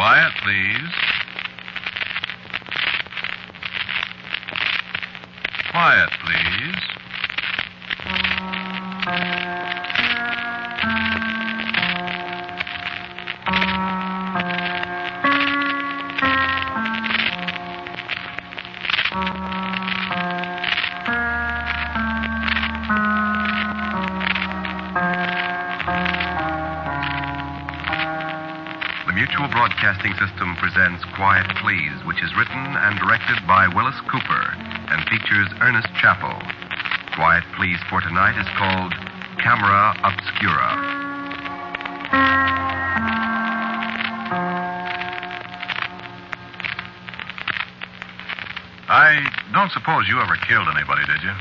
Quiet, please. Quiet, please. The Mutual Broadcasting System presents Quiet Please, which is written and directed by Willis Cooper and features Ernest Chappell. Quiet Please for tonight is called Cameraobscura. I don't suppose you ever killed anybody, did you?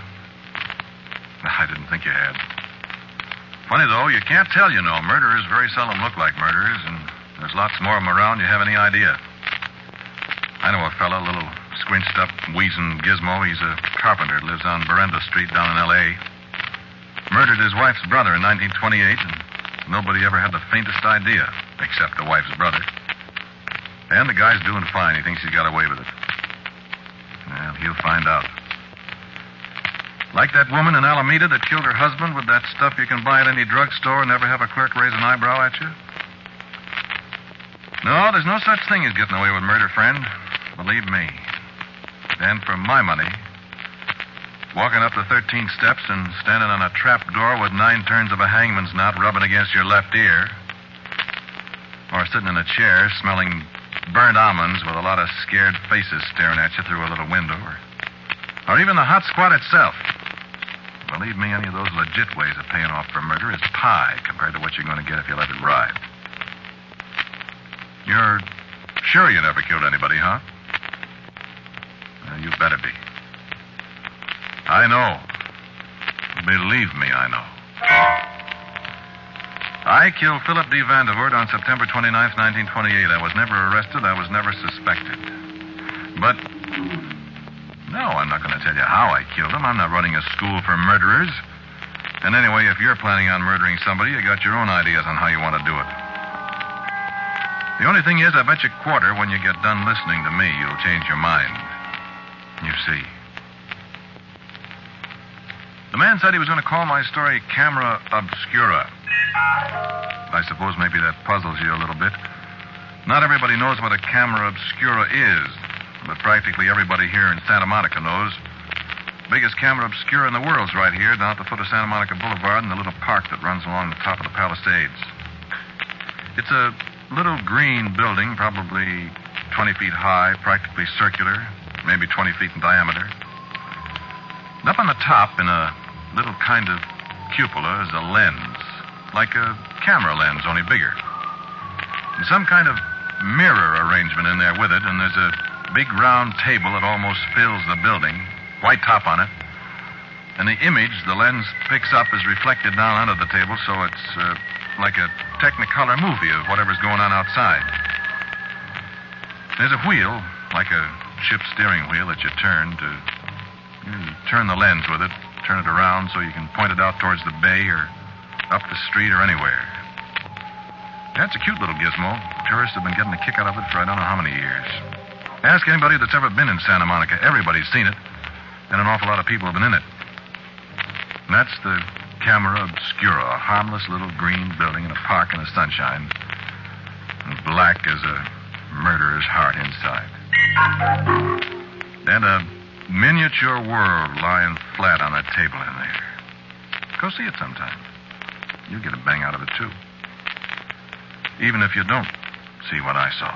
I didn't think you had. Funny, though, you can't tell, you know. Murderers very seldom look like murderers, and there's lots more of them around you have any idea. I know a fellow, a little squinched up, wheezing gizmo. He's a carpenter, lives on Berenda Street down in L.A. Murdered his wife's brother in 1928, and nobody ever had the faintest idea, except the wife's brother. And the guy's doing fine. He thinks he's got away with it. Well, he'll find out. Like that woman in Alameda that killed her husband with that stuff you can buy at any drugstore and never have a clerk raise an eyebrow at you? No, there's no such thing as getting away with murder, friend. Believe me. And for my money, walking up the 13 steps and standing on a trap door with 9 turns of a hangman's knot rubbing against your left ear, or sitting in a chair smelling burnt almonds with a lot of scared faces staring at you through a little window, or even the hot squat itself. Believe me, any of those legit ways of paying off for murder is pie compared to what you're going to get if you let it ride. You're sure you never killed anybody, huh? Well, you better be. I know. Believe me, I know. I killed Philip D. Vandervoort on September 29th, 1928. I was never arrested. I was never suspected. But, no, I'm not going to tell you how I killed him. I'm not running a school for murderers. And anyway, if you're planning on murdering somebody, you got your own ideas on how you want to do it. The only thing is, I bet you quarter when you get done listening to me, you'll change your mind. You see. The man said he was going to call my story Cameraobscura. I suppose maybe that puzzles you a little bit. Not everybody knows what a Cameraobscura is, but practically everybody here in Santa Monica knows. Biggest Cameraobscura in the world's right here, down at the foot of Santa Monica Boulevard in the little park that runs along the top of the Palisades. It's a little green building, probably 20 feet high, practically circular, maybe 20 feet in diameter. And up on the top, in a little kind of cupola, is a lens, like a camera lens, only bigger. And some kind of mirror arrangement in there with it, and there's a big round table that almost fills the building, white top on it. And the image the lens picks up is reflected down onto the table, so it's like a Technicolor movie of whatever's going on outside. There's a wheel, like a ship steering wheel that you turn the lens with it, turn it around so you can point it out towards the bay or up the street or anywhere. That's a cute little gizmo. Tourists have been getting a kick out of it for I don't know how many years. Ask anybody that's ever been in Santa Monica. Everybody's seen it, and an awful lot of people have been in it. And that's the Cameraobscura, a harmless little green building in a park in the sunshine, and black as a murderer's heart inside. And a miniature world lying flat on a table in there. Go see it sometime. You'll get a bang out of it, too. Even if you don't see what I saw.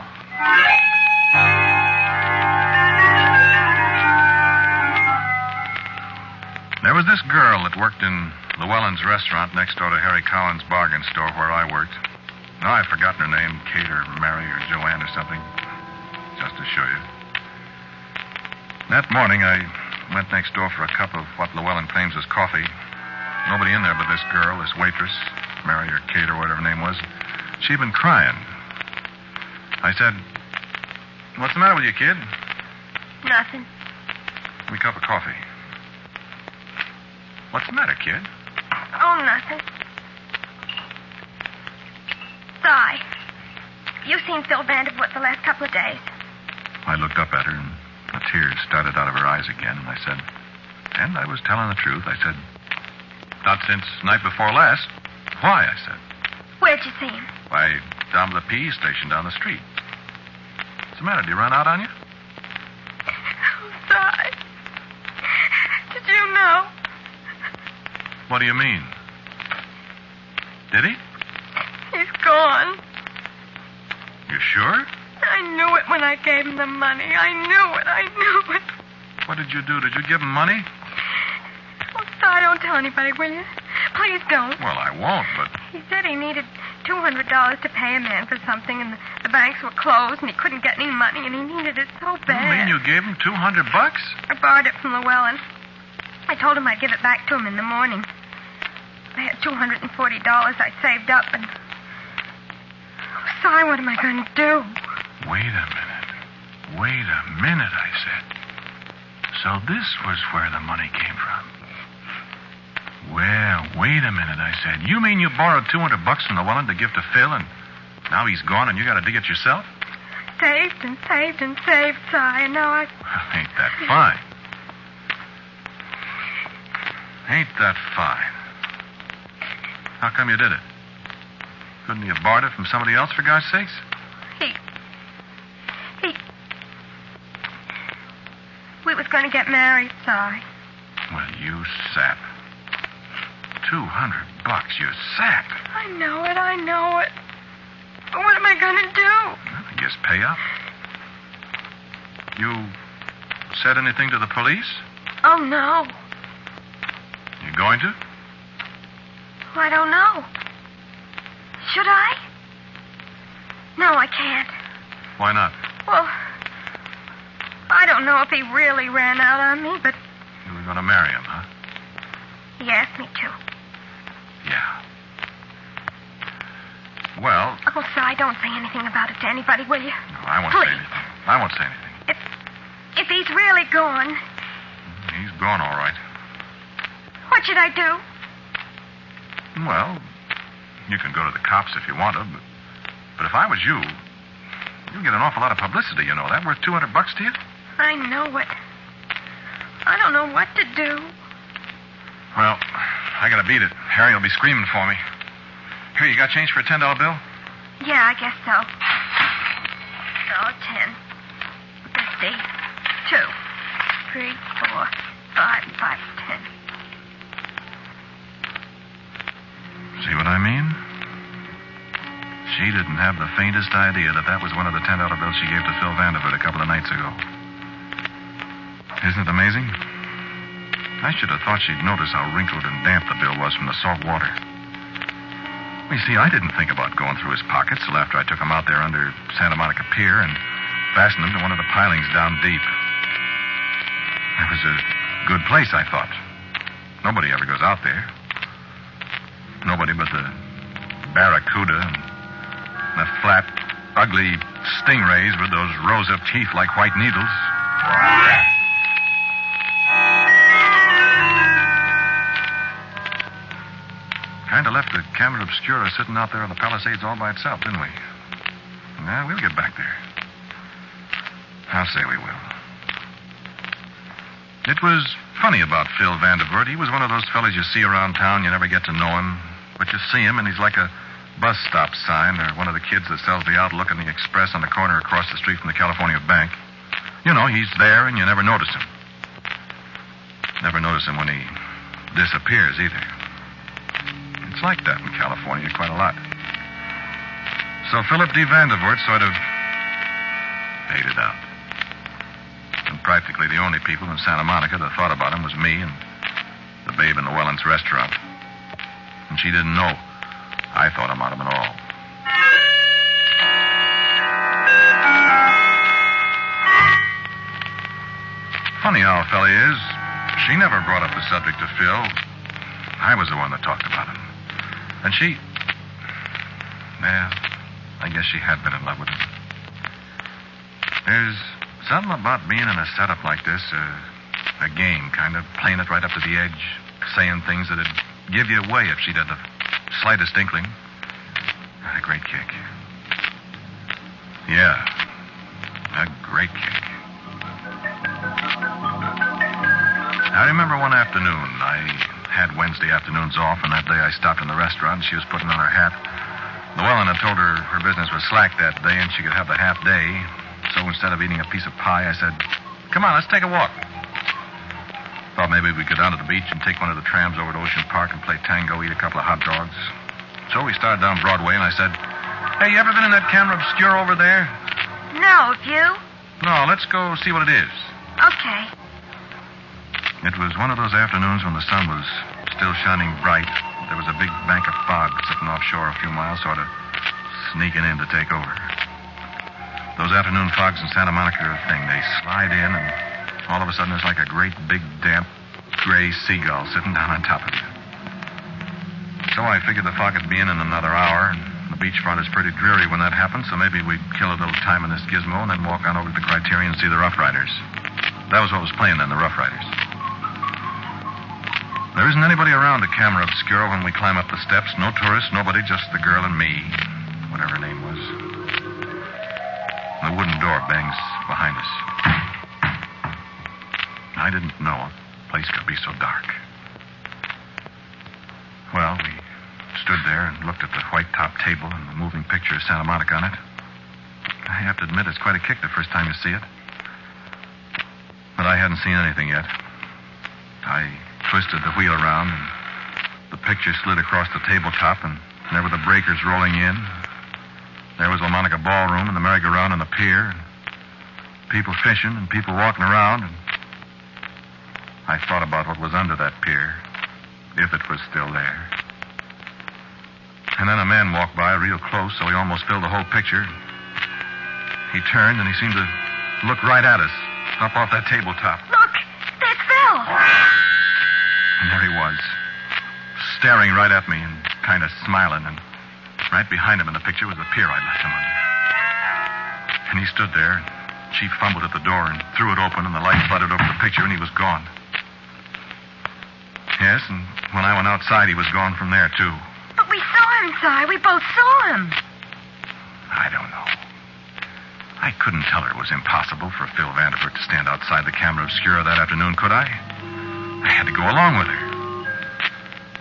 There was this girl that worked in Llewellyn's restaurant next door to Harry Collins' bargain store where I worked. Now, I've forgotten her name, Kate or Mary or Joanne or something, just to show you. That morning, I went next door for a cup of what Llewellyn claims is coffee. Nobody in there but this girl, this waitress, Mary or Kate or whatever her name was. She'd been crying. I said, "What's the matter with you, kid?" Nothing. Give me a cup of coffee. What's the matter, kid? Oh, nothing. Sigh. you seen Phil Vandervoort the last couple of days? I looked up at her, and the tears started out of her eyes again, and I said, and I was telling the truth. I said, not since night before last. Why, I said. Where'd you see him? Why, down to the PE station down the street. What's the matter? Did he run out on you? Oh, Si. Did you know? What do you mean? Did he? He's gone. You sure? I knew it when I gave him the money. I knew it. What did you do? Did you give him money? Oh, Si, don't tell anybody, will you? Please don't. Well, I won't, but... He said he needed $200 to pay a man for something, and the banks were closed, and he couldn't get any money, and he needed it so bad. You mean you gave him $200? I borrowed it from Llewellyn. I told him I'd give it back to him in the morning. I had $240 I saved up, and... Oh, Si, what am I going to do? Wait a minute, I said. So this was where the money came from. Well, wait a minute, I said. You mean you borrowed $200 from Llewellyn to give to Phil, and now he's gone and you got to dig it yourself? Saved and saved and saved, Si, and now I... Ain't that fine? Ain't that fine? How come you did it? Couldn't you have borrowed it from somebody else, for God's sakes? We was going to get married, Si. Well, you sap. $200, you sap. I know it. But what am I going to do? Well, I guess pay up. You said anything to the police? Oh, no. You going to? Well, I don't know. Should I? No, I can't. Why not? Well, I don't know if he really ran out on me, but... You were going to marry him, huh? He asked me to. Yeah. Well... Oh, Si, don't say anything about it to anybody, will you? No, I won't say anything. I won't say anything. If he's really gone... He's gone, all right. What should I do? Well, you can go to the cops if you want to, but if I was you, you'd get an awful lot of publicity, you know that. Worth $200 to you? I know it. I don't know what to do. Well, I gotta beat it. Harry will be screaming for me. Here, you got change for a $10 bill? Yeah, I guess so. $10. Let's see. 2, 3, 4, 5, 5, 10. See what I mean? She didn't have the faintest idea that was one of the $10 bills she gave to Phil Vandervoort a couple of nights ago. Isn't it amazing? I should have thought she'd notice how wrinkled and damp the bill was from the salt water. You see, I didn't think about going through his pockets till after I took him out there under Santa Monica Pier and fastened him to one of the pilings down deep. It was a good place, I thought. Nobody ever goes out there. Nobody but the barracuda and the flat, ugly stingrays with those rows of teeth like white needles. Kind of left the Cameraobscura sitting out there on the Palisades all by itself, didn't we? Yeah, we'll get back there. I'll say we will. It was funny about Phil Vandervoort. He was one of those fellas you see around town. You never get to know him. But you see him, and he's like a bus stop sign or one of the kids that sells the Outlook and the Express on the corner across the street from the California Bank. You know, he's there, and you never notice him. Never notice him when he disappears, either. It's like that in California quite a lot. So Philip D. Vandervoort sort of faded out. And practically the only people in Santa Monica that thought about him was me and the babe in Llewellyn's restaurant. And she didn't know I thought about him at all. Funny how a fella is. She never brought up the subject to Phil. I was the one that talked about him. And she... Well, I guess she had been in love with him. There's something about being in a setup like this, a game, kind of playing it right up to the edge, saying things that'd give you away if she'd had the slightest inkling. A great kick. Yeah. A great kick. I remember one afternoon. I had Wednesday afternoons off, and that day I stopped in the restaurant. She was putting on her hat. Llewellyn had told her her business was slack that day, and she could have the half day. So instead of eating a piece of pie, I said, "Come on, let's take a walk." Thought maybe we'd go down to the beach and take one of the trams over to Ocean Park and play tango, eat a couple of hot dogs. So we started down Broadway, and I said, "Hey, you ever been in that Cameraobscura over there?" No, have you? No, let's go see what it is. Okay. It was one of those afternoons when the sun was still shining bright. There was a big bank of fog sitting offshore a few miles, sort of sneaking in to take over. Those afternoon fogs in Santa Monica are a thing. They slide in, and all of a sudden there's like a great big damp gray seagull sitting down on top of you. So I figured the fog would be in another hour, and the beachfront is pretty dreary when that happens, so maybe we'd kill a little time in this gizmo and then walk on over to the Criterion and see the Rough Riders. That was what was playing then, the Rough Riders. There isn't anybody around at Cameraobscura when we climb up the steps. No tourists, nobody, just the girl and me, whatever her name was. The wooden door bangs behind us. I didn't know a place could be so dark. Well, we stood there and looked at the white-top table and the moving picture of Santa Monica on it. I have to admit it's quite a kick the first time you see it. But I hadn't seen anything yet. I twisted the wheel around, and the picture slid across the tabletop, and there were the breakers rolling in. There was La Monica Ballroom and the merry-go-round and the pier, and people fishing and people walking around, and I thought about what was under that pier, if it was still there. And then a man walked by real close, so he almost filled the whole picture. He turned, and he seemed to look right at us, up off that tabletop. Look, there's Phil. And there he was, staring right at me and kind of smiling, and right behind him in the picture was the pier I'd left him under. And he stood there, and she fumbled at the door and threw it open, and the light flooded over the picture, and he was gone. Yes, and when I went outside, he was gone from there, too. But we saw him, Si. We both saw him. I don't know. I couldn't tell her it was impossible for Phil Vanderbilt to stand outside the Cameraobscura that afternoon, could I? I had to go along with her.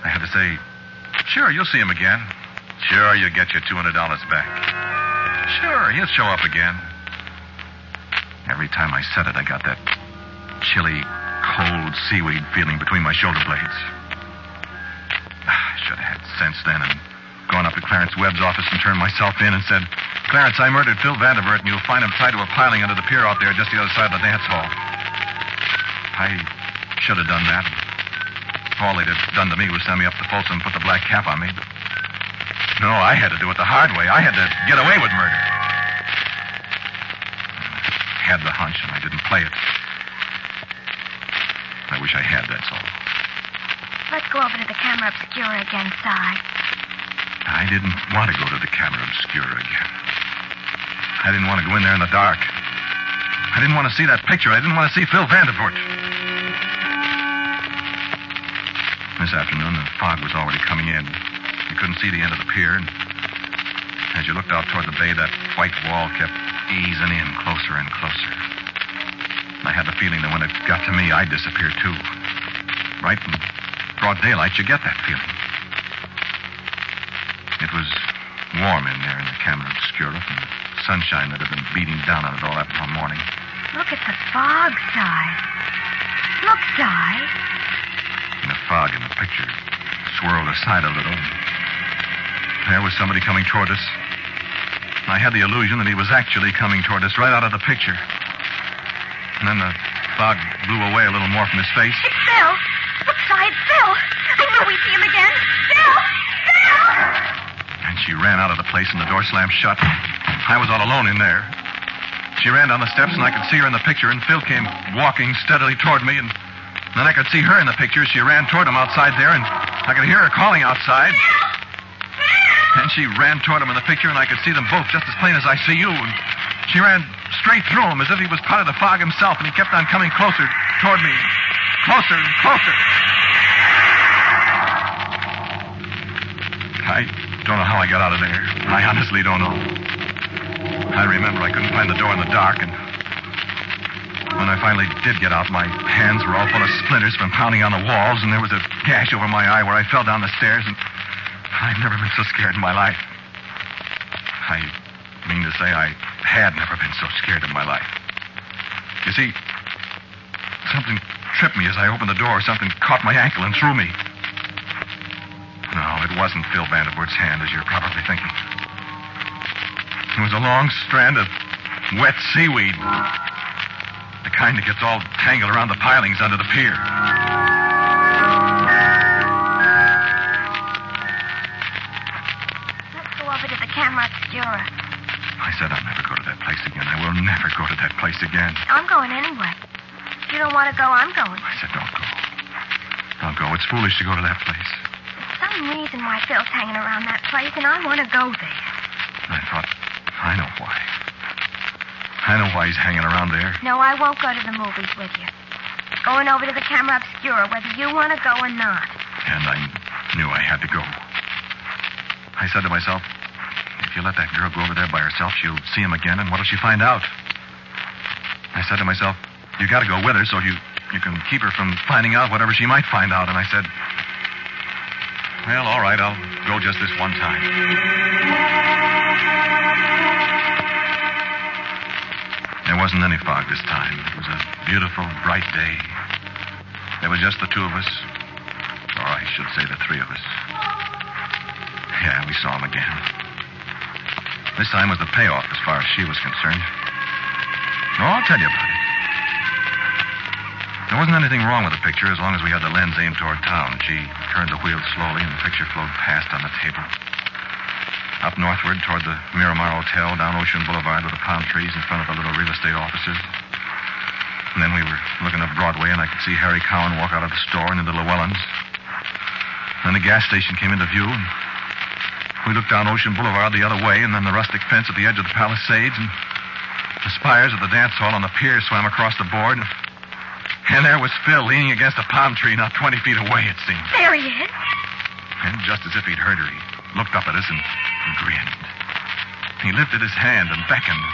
I had to say, "Sure, you'll see him again. Sure, you'll get your $200 back. Sure, he'll show up again." Every time I said it, I got that chilly, cold seaweed feeling between my shoulder blades. I should have had sense then and gone up to Clarence Webb's office and turned myself in and said, "Clarence, I murdered Phil Vanderbilt, and you'll find him tied to a piling under the pier out there just the other side of the dance hall." I should have done that. All they'd have done to me was send me up to Folsom and put the black cap on me. But no, I had to do it the hard way. I had to get away with murder. I had the hunch, and I didn't play it. I wish I had, that's all. Let's go over to the Cameraobscura again, Si. I didn't want to go to the Cameraobscura again. I didn't want to go in there in the dark. I didn't want to see that picture. I didn't want to see Phil Vanderbilt. This afternoon, the fog was already coming in. You couldn't see the end of the pier, and as you looked out toward the bay, that white wall kept easing in closer and closer. I had the feeling that when it got to me, I'd disappear, too. Right in broad daylight, you get that feeling. It was warm in there in the Cameraobscura from the sunshine that had been beating down on it all that morning. Look at the fog, Si. Look, Si. And the fog in the picture swirled aside a little. There was somebody coming toward us. I had the illusion that he was actually coming toward us right out of the picture. And then the fog blew away a little more from his face. It's Phil. Look, Si, it's Phil. I knew we'd see him again. Phil! Phil! And she ran out of the place and the door slammed shut. I was all alone in there. She ran down the steps and I could see her in the picture, and Phil came walking steadily toward me, and then I could see her in the picture. She ran toward him outside there, and I could hear her calling outside. And she ran toward him in the picture, and I could see them both just as plain as I see you. And she ran straight through him as if he was part of the fog himself, and he kept on coming closer toward me. Closer and closer. I don't know how I got out of there. I honestly don't know. I remember I couldn't find the door in the dark, and when I finally did get out, my hands were all full of splinters from pounding on the walls, and there was a gash over my eye where I fell down the stairs, and I've never been so scared in my life. I mean to say I had never been so scared in my life. You see, something tripped me as I opened the door. Something caught my ankle and threw me. No, it wasn't Phil Vanderburt's hand, as you're probably thinking. It was a long strand of wet seaweed. The kind that gets all tangled around the pilings under the pier. Let's go over to the Cameraobscura. I said I'll never go to that place again. I will never go to that place again. I'm going anyway. If you don't want to go, I'm going. I said don't go. Don't go. It's foolish to go to that place. There's some reason why Phil's hanging around that place, and I want to go there. I thought, I know why. I know why he's hanging around there. No, I won't go to the movies with you. Going over to the Cameraobscura, whether you want to go or not. And I knew I had to go. I said to myself, if you let that girl go over there by herself, she'll see him again, and what'll she find out? I said to myself, you got to go with her so you can keep her from finding out whatever she might find out. And I said, well, all right, I'll go just this one time. There wasn't any fog this time. It was a beautiful, bright day. There was just the two of us. Or I should say the three of us. Yeah, we saw him again. This time was the payoff as far as she was concerned. No, I'll tell you about it. There wasn't anything wrong with the picture as long as we had the lens aimed toward town. She turned the wheel slowly, and the picture flowed past on the table. Up northward toward the Miramar Hotel, down Ocean Boulevard with the palm trees in front of the little real estate offices. And then we were looking up Broadway, and I could see Harry Cowan walk out of the store and into Llewellyn's. Then the gas station came into view, and we looked down Ocean Boulevard the other way, and then the rustic fence at the edge of the Palisades, and the spires of the dance hall on the pier swam across the board. And there was Phil leaning against a palm tree not 20 feet away, it seemed. There he is. And just as if he'd heard her, he looked up at us and grinned. He lifted his hand and beckoned.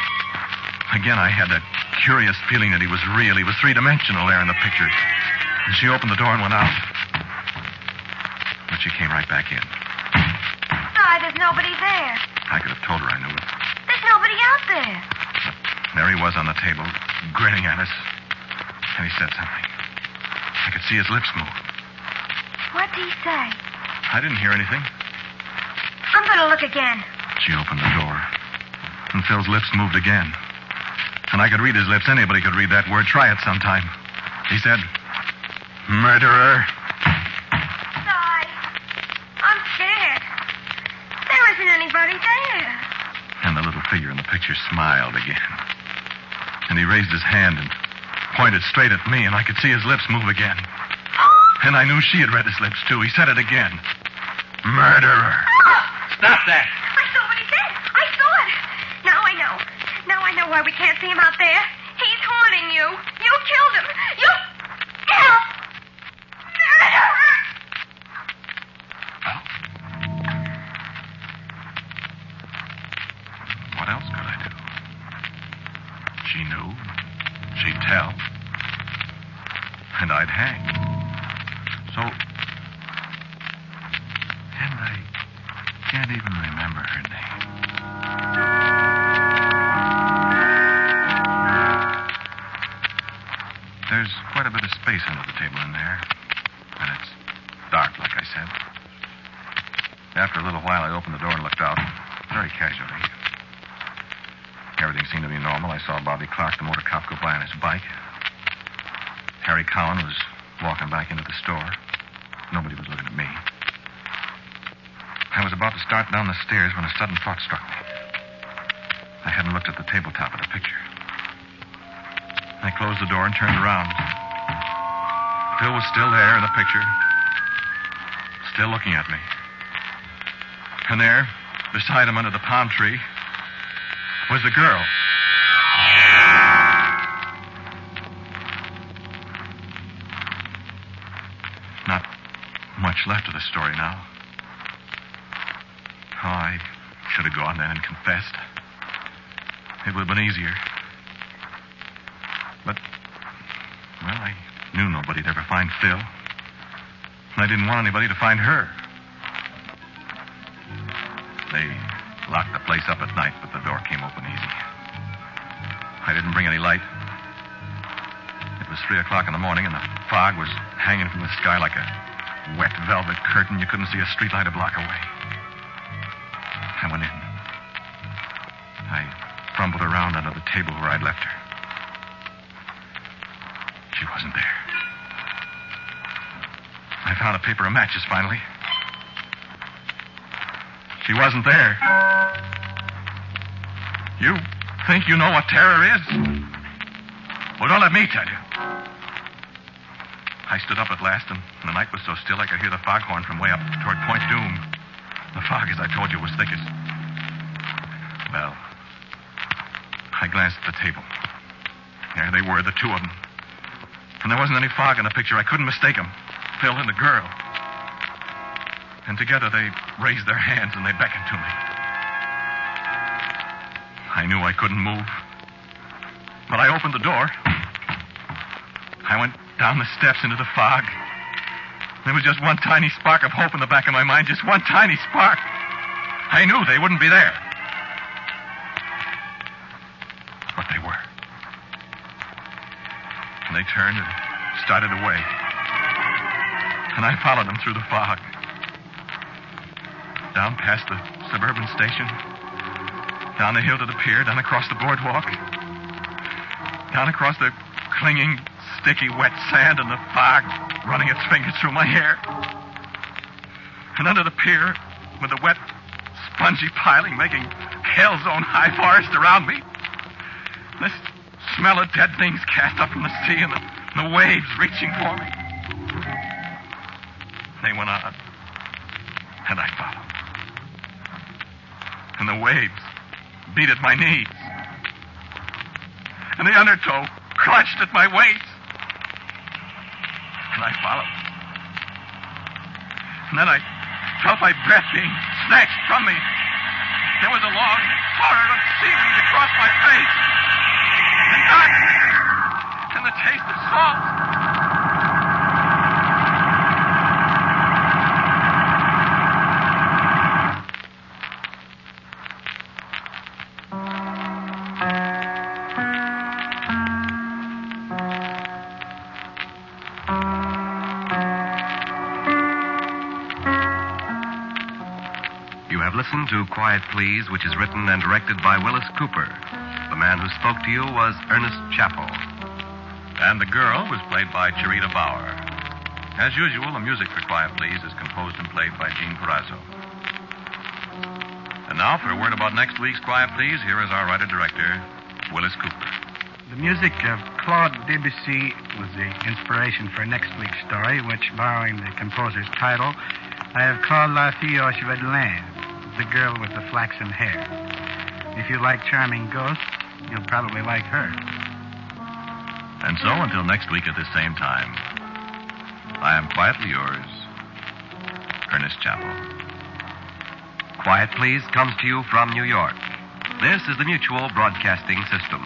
Again, I had that curious feeling that he was real. He was three-dimensional there in the picture. And she opened the door and went out. But she came right back in. Why, there's nobody there. I could have told her I knew it. There's nobody out there. But there he was on the table, grinning at us. And he said something. I could see his lips move. What'd he say? I didn't hear anything. I'm going to look again. She opened the door. And Phil's lips moved again. And I could read his lips. Anybody could read that word. Try it sometime. He said, murderer. Di, I'm scared. There isn't anybody there. And the little figure in the picture smiled again. And he raised his hand and pointed straight at me, and I could see his lips move again. And I knew she had read his lips, too. He said it again. Murderer. Stop that. I saw what he said. I saw it. Now I know. Now I know why we can't see him out there. He's haunting you. You killed him. You killed. Murderer. Well, what else could I do? She knew. She'd tell. And I'd hang. So... And I can't even remember her name. There's quite a bit of space under the table in there. And it's dark, like I said. After a little while, I opened the door and looked out, very casually. Everything seemed to be normal. I saw Bobby Clark, the motor cop, go by on his bike. Harry Cowan was walking back into the store. Nobody was looking at me. I was about to start down the stairs when a sudden thought struck me. I hadn't looked at the tabletop of the picture. I closed the door and turned around. Phil was still there in the picture, still looking at me. And there, beside him under the palm tree, was the girl. Not much left of the story now. Oh, I should have gone then and confessed. it would have been easier. But, well, I knew nobody'd ever find Phil. And I didn't want anybody to find her. They locked the place up at night, but the door came open easy. I didn't bring any light. It was 3 o'clock in the morning, and the fog was hanging from the sky like a wet velvet curtain. You couldn't see a streetlight a block away. I went in. I fumbled around under the table where I'd left her. She wasn't there. I found a paper of matches finally. She wasn't there. You think you know what terror is? Well, don't let me tell you. I stood up at last, and the night was so still I could hear the foghorn from way up toward Point Doom. The fog, as I told you, was thickest. Well, I glanced at the table. There they were, the two of them. And there wasn't any fog in the picture. I couldn't mistake them. Phil and the girl. And together they raised their hands and they beckoned to me. I knew I couldn't move. But I opened the door. I went down the steps into the fog. There was just one tiny spark of hope in the back of my mind. Just one tiny spark. I knew they wouldn't be there. But they were. And they turned and started away. And I followed them through the fog. Down past the suburban station. Down the hill to the pier. Down across the boardwalk. Down across the clinging, sticky, wet sand and the fog running its fingers through my hair. And under the pier with the wet, spongy piling making hell's own high forest around me. This smell of dead things cast up from the sea and the waves reaching for me. They went on, and I followed. And the waves beat at my knees. And the undertow clutched at my waist. And I followed. And then I felt my breath being snatched from me. There was a long horror of seaweed across my face. And darkness. And the taste of salt. Listen to Quiet Please, which is written and directed by Willis Cooper. The man who spoke to you was Ernest Chappell. And the girl was played by Cherita Bauer. As usual, the music for Quiet Please is composed and played by Gene Carrazzo. And now, for a word about next week's Quiet Please, here is our writer-director, Willis Cooper. The music of Claude Debussy was the inspiration for next week's story, which, borrowing the composer's title, I have called La Fille aux Cheveux de Laine. The girl with the flaxen hair. If you like charming ghosts, you'll probably like her. And so, until next week at the same time, I am quietly yours, Ernest Chappell. Quiet Please comes to you from New York. This is the Mutual Broadcasting System.